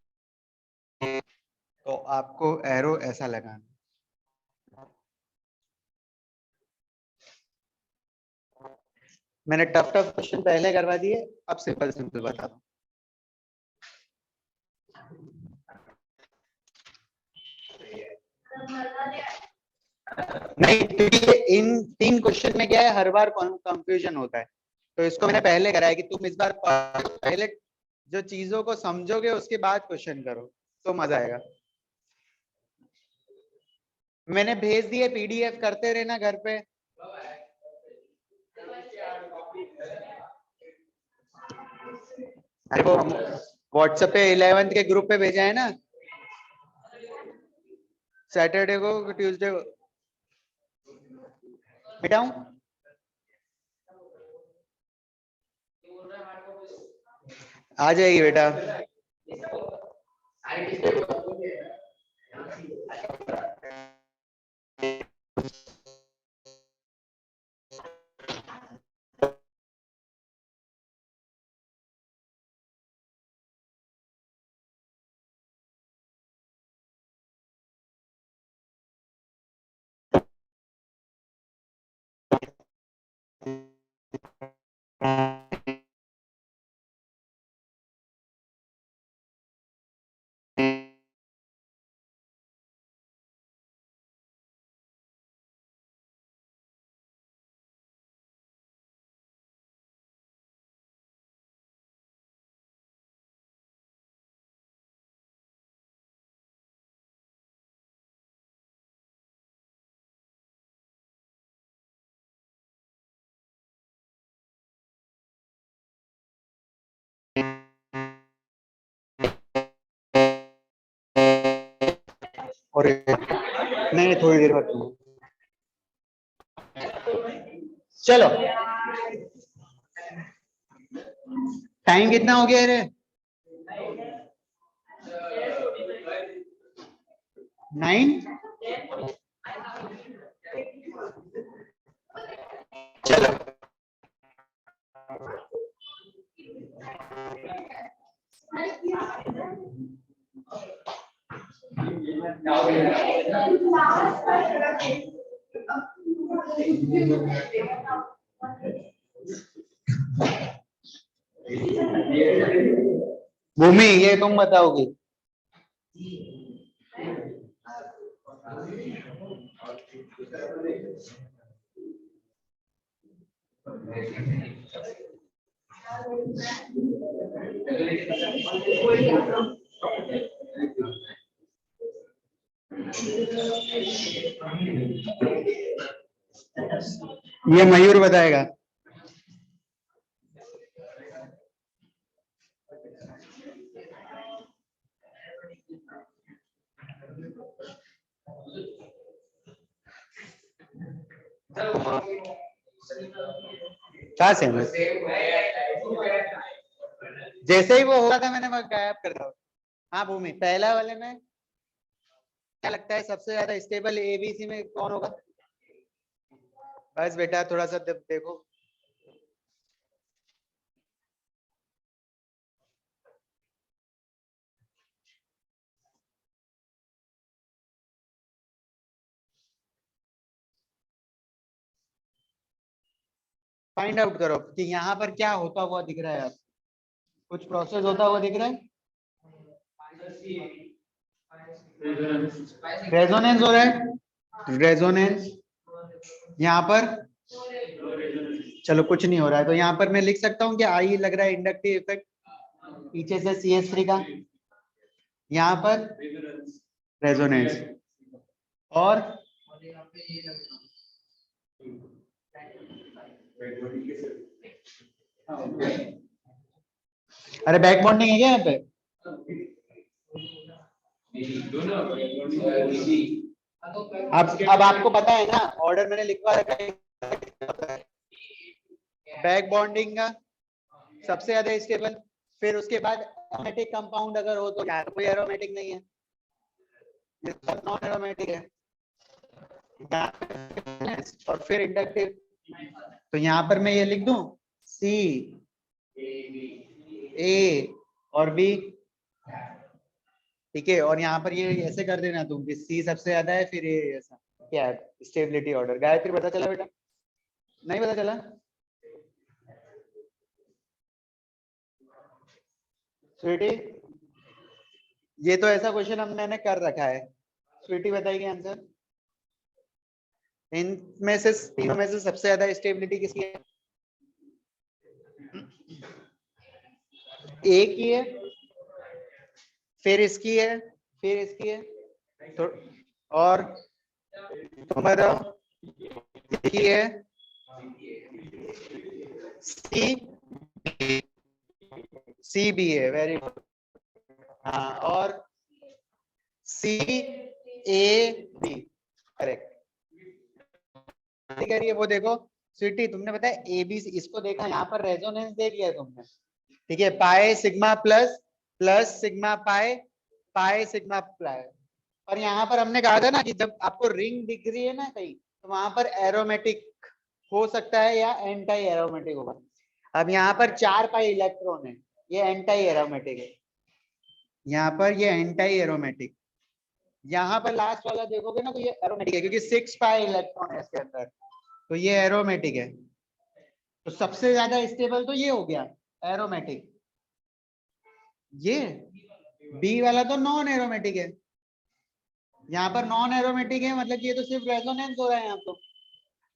तो आपको एरो ऐसा लगाना। मैंने टफ टफ क्वेश्चन पहले करवा दिए, अब सिंपल सिंपल बता रहा हूँ। नहीं, क्योंकि इन 3 क्वेश्चन में क्या है, हर बार कंफ्यूजन होता है, तो इसको मैंने पहले कराया कि तुम इस बार पहले जो चीजों को समझोगे उसके बाद क्वेश्चन करो तो मजा आएगा। मैंने भेज दिए पीडीएफ, करते रहना घर पे। अरे वो व्हाट्सएप पे 11th के ग्रुप पे भेजा है ना, सैटरडे को ट्यूसडे को बेटाऊं, आ जाएगी बेटा। और नहीं, थोड़ी देर बाद चलो। टाइम कितना हो गया रे? 9। चलो भूमि, ये तुम बताओगी। ये मयूर बताएगा। क्या सेम है? जैसे ही वो हो रहा था मैंने गायब कर दिया। हाँ भूमि, पहला वाले में क्या लगता है सबसे ज्यादा स्टेबल एबीसी में कौन होगा? बस बेटा थोड़ा सा देखो। फाइंड आउट करो कि यहाँ पर क्या होता हुआ दिख रहा है। आप कुछ प्रोसेस होता हुआ दिख रहा है, रेजोनेंस हो रहा है, रेजोनेंस। यहाँ पर चलो कुछ नहीं हो रहा है, तो यहाँ पर मैं लिख सकता हूँ कि आई लग रहा है इंडक्टिव इफेक्ट पीछे से CS3 का, यहाँ पर रेजोनेंस। और अरे बैक बॉन्डिंग है क्या यहाँ पे? अब आपको पता है ना, ऑर्डर मैंने लिखवा रखा है। बैक बॉन्डिंग का सबसे ज्यादा स्टेबल, फिर उसके बाद एरोमेटिक कंपाउंड अगर हो तो, यार कोई एरोमेटिक नहीं है, ये सब नॉन एरोमेटिक है। और फिर इंडक्टिव, तो यहाँ पर मैं ये लिख दूं C A और B, ठीक है। और यहाँ पर ये ऐसे कर देना तुम कि C सबसे ज्यादा है, फिर ये ऐसा क्या है स्टेबिलिटी ऑर्डर। गायत्री पता चला बेटा? नहीं पता चला? स्वीटी, ये तो ऐसा क्वेश्चन हमने कर रखा है। स्वीटी बताइए आंसर। इनमें से तीनों में से सबसे ज्यादा स्टेबिलिटी किसकी है? ए की है, फिर इसकी है, फिर इसकी है, तो और तुम बताओ की है, सी बी है, वेरी गुड। हाँ, और सी ए बी, करेक्ट। कह रही है वो देखो स्वीटी, तुमने बताया ए बी, इसको देखा, यहाँ पर रेजोनेंस देख लिया तुमने, ठीक है। Pi sigma plus plus sigma pi, pi sigma ply. और यहाँ पर हमने कहा था ना कि जब आपको रिंग दिख रही है ना कहीं, तो वहां पर एरोमेटिक हो सकता है या एंटी एरोमेटिक होगा। अब यहाँ पर 4 पाई इलेक्ट्रॉन है, ये एंटी एरोमेटिक है। यहाँ पर ये एंटी एरोमेटिक, यहाँ पर लास्ट वाला देखोगे ना तो ये एरोमेटिक है, क्योंकि 6 पाई इलेक्ट्रॉन है इसके अंदर, तो ये एरोमेटिक है। तो सबसे ज्यादा स्टेबल तो ये हो गया एरोमेटिक। ये बी वाला तो नॉन एरोमेटिक है, यहाँ पर नॉन एरोमेटिक है, मतलब ये तो सिर्फ रेजोनेंस हो रहा है। यहाँ तो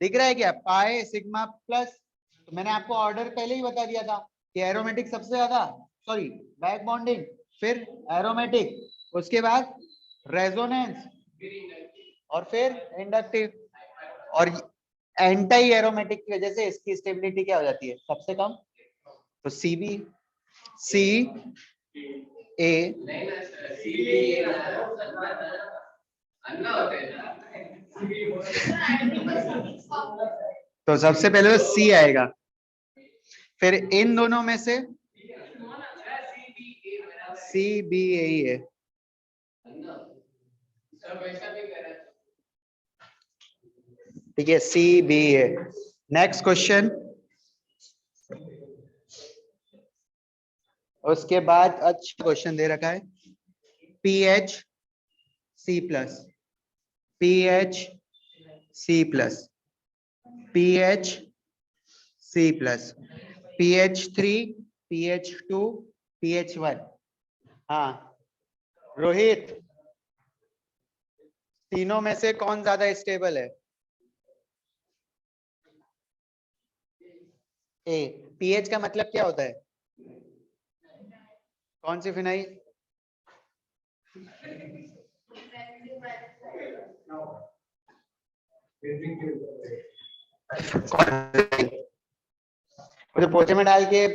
दिख रहा है क्या, पाई सिग्मा प्लस। तो मैंने आपको ऑर्डर पहले ही बता दिया था कि एरोमेटिक सबसे ज्यादा, सॉरी बैक बॉन्डिंग, फिर एरोमेटिक, उसके बाद रेजोनेंस, और फिर इंडक्टिव। और एंटी एरोमेटिक की वजह से इसकी स्टेबिलिटी क्या हो जाती है, सबसे कम। तो सी बी, सी ए, तो सबसे पहले तो सी आएगा, फिर इन दोनों में से सी बी ए ही है। ठीक है, सी बी है। नेक्स्ट क्वेश्चन, उसके बाद अच्छा क्वेश्चन दे रखा है, Ph C plus, Ph C plus, Ph C plus, Ph 3, Ph 2, Ph 1। हाँ रोहित, तीनों में से कौन ज्यादा स्टेबल है? ए। पीएच का मतलब क्या होता है? कौन सी फिनाइल? मुझे पोछे में डाल के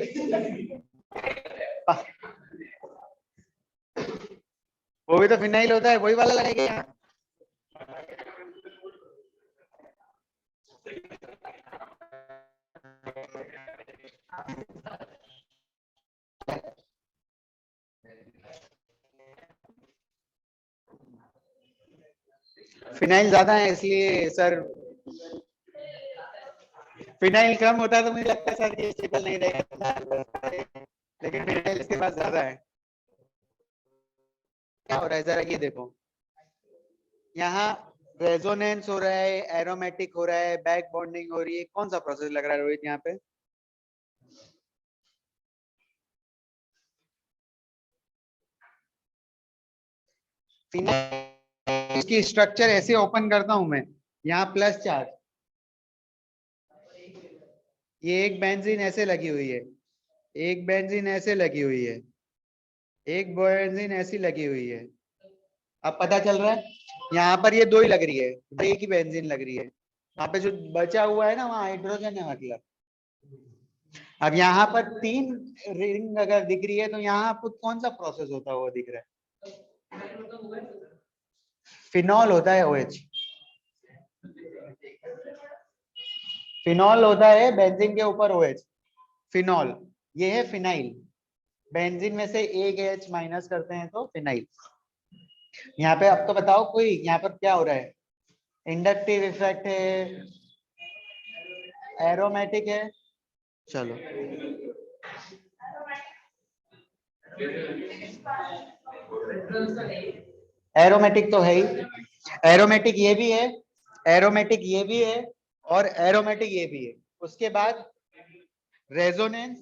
वो भी तो फिनाइल होता है, वही वाला लगेगा यहाँ। फिनाइल ज्यादा है इसलिए सर, फिनाइल कम होता तो मुझे लगता है सर ये स्टेबल नहीं रहेगा, लेकिन फिनाइल इसके पास ज्यादा है। क्या हो रहा है जरा ये देखो, यहाँ रेजोनेंस हो रहा है, एरोमेटिक हो रहा है, बैक बॉन्डिंग हो रही है, कौन सा प्रोसेस लग रहा है रोहित यहाँ पे? फिनाइल की स्ट्रक्चर ऐसे ओपन करता हूं मैं, यहाँ प्लस चार्ज, ये एक बेंजीन ऐसे लगी हुई है, एक बेंजीन ऐसे लगी हुई है, एक बेंजीन ऐसी लगी हुई है। अब पता चल रहा है, यहाँ पर ये दो ही लग रही है, एक ही बेंजीन लग रही है, वहां पे जो बचा हुआ है ना वहाँ हाइड्रोजन है मतलब। अब यहाँ पर 3 रिंग अगर दिख रही है तो यहाँ पर कौन सा प्रोसेस होता हुआ दिख रहा है? फिनॉल होता है OH, फिनॉल होता है बेंजीन के ऊपर OH, फिनॉल। ये है फिनाइल, बेंजीन में से एक H माइनस करते हैं तो फिनाइल। यहाँ पे आपको बताओ कोई यहाँ पर क्या हो रहा है, इंडक्टिव इफेक्ट है, एरोमेटिक है? चलो एरोमेटिक तो है ही, एरोमेटिक ये भी है, एरोमेटिक ये भी है, और एरोमेटिक ये भी है। उसके बाद रेजोनेंस,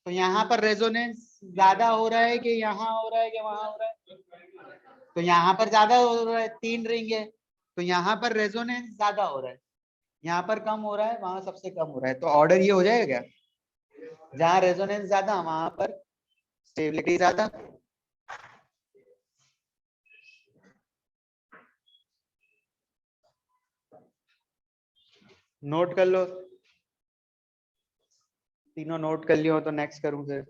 तो यहाँ पर रेजोनेंस ज्यादा हो रहा है कि यहाँ हो रहा है कि वहां हो रहा है? तो यहाँ पर ज्यादा हो रहा है, 3 रिंग है तो यहाँ पर रेजोनेंस ज्यादा हो रहा है, यहाँ पर कम हो रहा है, वहां सबसे कम हो रहा है, तो ऑर्डर ये हो जाएगा क्या? जहाँ रेजोनेंस ज्यादा वहां पर स्टेबिलिटी ज्यादा। नोट कर लो, तीनों नोट कर लियो तो नेक्स्ट करूं फिर।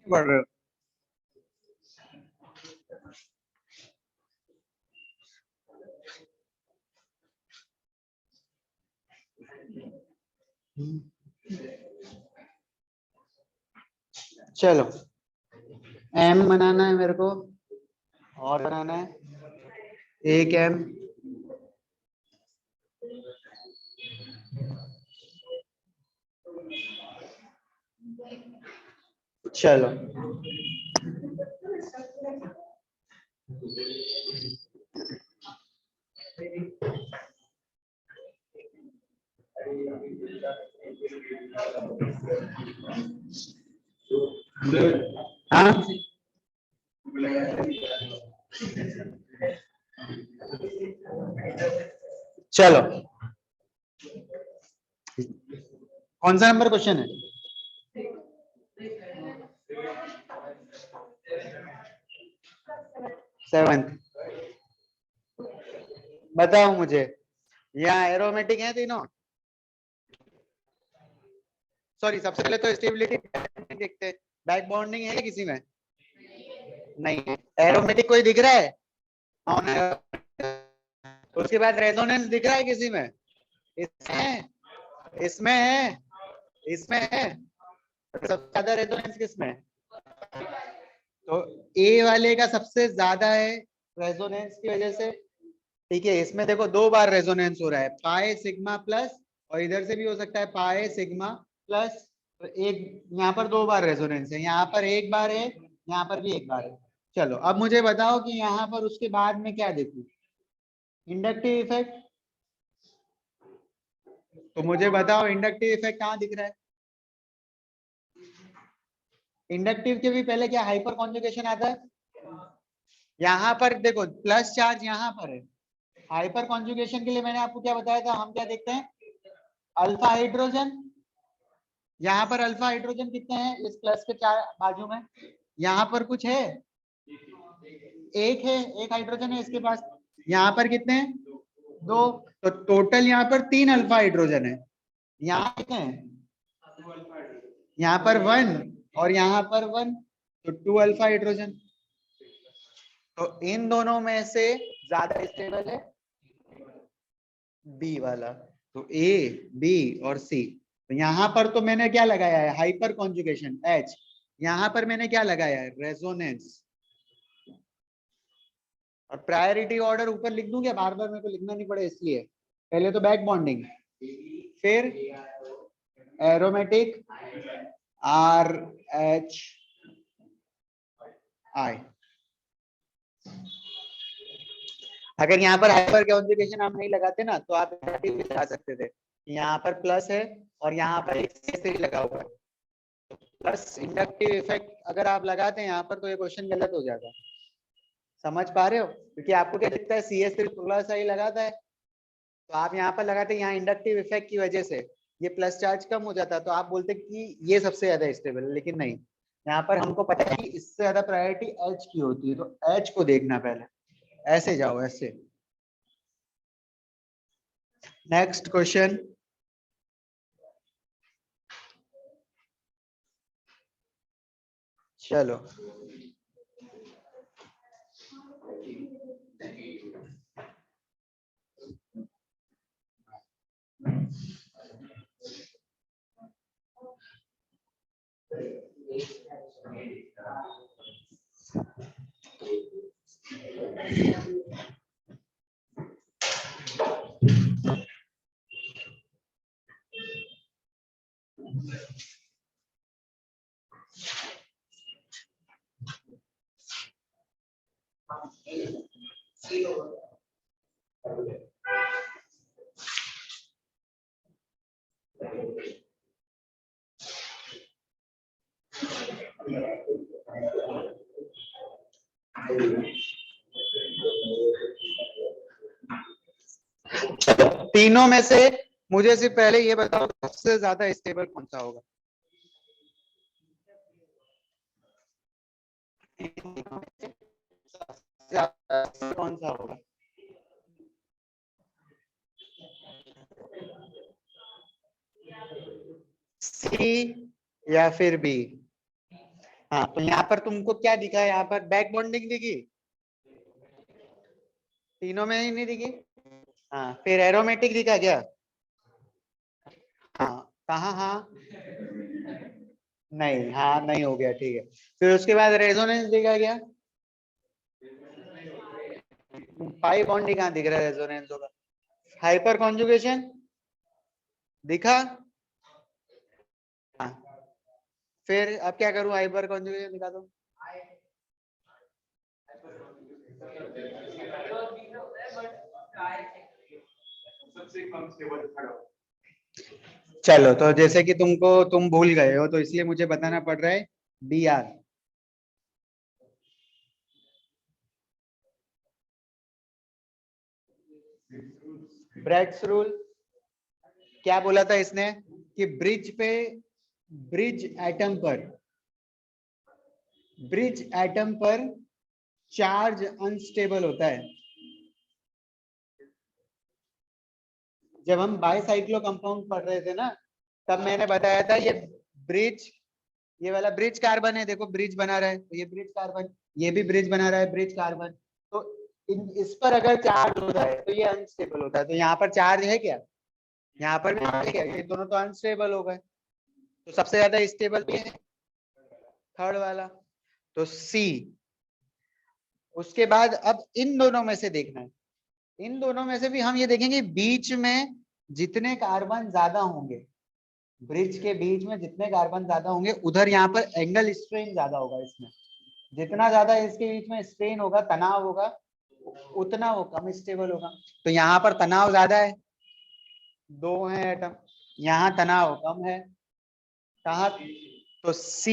बढ़ रहे हो? चलो एम बनाना है मेरे को, और बनाना है एक एम, चलो हाँ चलो कौन सा नंबर क्वेश्चन है? सेवंथ। बताओ मुझे, यहाँ एरोमेटिक है तीनों? सॉरी, सबसे पहले तो स्टेबिलिटी देखते हैं, बैक बॉन्डिंग है किसी में? नहीं है। एरोमेटिक कोई दिख रहा है? ऑन है। उसके बाद रेजोनेंस दिख रहा है किसी में? इसमें इसमें है, इसमें है। सबसे ज्यादा रेजोनेंस किसमें है? तो ए वाले का सबसे ज्यादा है रेजोनेंस की वजह से। ठीक है, इसमें देखो 2 बार रेजोनेंस हो रहा है, पाए सिग्मा प्लस, और इधर से भी हो सकता है पाए सिग्मा प्लस। तो एक यहाँ पर 2 बार रेजोनेंस है, यहाँ पर 1 बार है, यहाँ पर भी 1 बार है। चलो अब मुझे बताओ कि यहाँ पर उसके बाद में क्या देखूं? Inductive effect. तो मुझे बताओ इंडक्टिव इफेक्ट कहाँ दिख रहा है? इंडक्टिव के भी पहले क्या हाइपर कॉन्जुगेशन आता है? यहाँ पर देखो प्लस चार्ज यहाँ पर है। हाइपर कॉन्जुगेशन के लिए मैंने आपको क्या बताया था, हम क्या देखते हैं? Alpha hydrogen. यहाँ पर अल्फा हाइड्रोजन कितने हैं इस प्लस के चार बाजू में? यहाँ पर कुछ है? एक है, एक हाइड्रोजन है इसके पास। यहाँ पर कितने हैं? 2। तो टोटल यहाँ पर 3 अल्फा हाइड्रोजन है। यहाँ कितने हैं? यहाँ पर 1 और यहाँ पर 1, तो 2 अल्फा हाइड्रोजन। तो इन दोनों में से ज्यादा स्टेबल है बी वाला। तो ए, बी और सी। तो यहाँ पर तो मैंने क्या लगाया है? Hyper conjugation H। यहाँ पर मैंने क्या लगाया है? रेजोनेंस। और प्रायोरिटी ऑर्डर ऊपर लिख दूं क्या? बार बार मेरे को लिखना नहीं पड़े इसलिए। पहले तो बैक बॉन्डिंग, फिर एरोमेटिक RH I। अगर यहाँ पर हाइपर कॉन्जुगेशन आप नहीं लगाते ना तो आप नेगेटिव भी लगा सकते थे। यहाँ पर प्लस है और यहाँ पर एक CH3 लगा हुआ है, प्लस इंडक्टिव इफेक्ट अगर आप लगाते हैं यहाँ पर तो ये क्वेश्चन गलत हो जाता। समझ पा रहे हो? क्योंकि आपको क्या दिखता है CH3 प्लस आई लगाता है तो आप यहाँ पर लगाते, यहाँ इंडक्टिव इफेक्ट की वजह से ये प्लस चार्ज कम हो जाता, तो आप बोलते कि ये सबसे ज्यादा स्टेबल है, लेकिन नहीं। यहाँ पर हमको पता है कि इससे ज्यादा प्रायोरिटी एच की होती है, तो एच को देखना पहले। ऐसे जाओ, ऐसे। Next question. चलो, तीनों में से मुझे सिर्फ पहले ये बताओ सबसे ज्यादा स्टेबल कौन सा होगा? कौन सा होगा? सी या फिर बी? हाँ, तो यहाँ पर तुमको क्या दिखा है? यहाँ पर बैक बॉन्डिंग दिखी? तीनों में ही नहीं दिखी? हाँ, फिर एरोमेटिक दिखा क्या? हाँ, कहाँ? हाँ, नहीं, हाँ नहीं हो गया, ठीक है। फिर उसके बाद रेजोनेंस दिखा क्या? पाई बॉन्डिंग कहाँ दिख रहा है? रेजोनेंस होगा। हाइपर कॉन्जुगेशन दिखा? हाँ, फिर अब क्या करूं? हाइपर कॉन्जुगेशन दिखा दो। चलो, तो जैसे कि तुम भूल गए हो, तो इसलिए मुझे बताना पड़ रहा है बी आर। ब्रेड्स रूल क्या बोला था इसने? कि ब्रिज एटम पर चार्ज अनस्टेबल होता है। जब हम बाईसाइक्लो कंपाउंड पढ़ रहे थे ना, तब मैंने बताया था ब्रिज ये वाला ब्रिज कार्बन है, देखो ब्रिज बना रहा है, तो ये ब्रिज कार्बन, ये भी ब्रिज बना रहा है, ब्रिज कार्बन। तो इस पर अगर चार्ज होता है तो ये अनस्टेबल होता है। तो यहाँ पर चार्ज है क्या? यहाँ पर भी है क्या? ये दोनों तो अनस्टेबल हो गए, तो सबसे ज्यादा स्टेबल भी है थर्ड वाला, तो सी। उसके बाद अब इन दोनों में से देखना है, इन दोनों में से भी हम ये देखेंगे बीच में जितने कार्बन ज्यादा होंगे, ब्रिज के बीच में जितने कार्बन ज्यादा होंगे, उधर यहाँ पर एंगल स्ट्रेन ज्यादा होगा इसमें। जितना ज्यादा इसके बीच में स्ट्रेन होगा, तनाव होगा, उतना वो कम स्टेबल होगा। तो यहाँ पर तनाव ज्यादा है, दो है एटम, यहाँ तनाव कम है। कहा? तो सी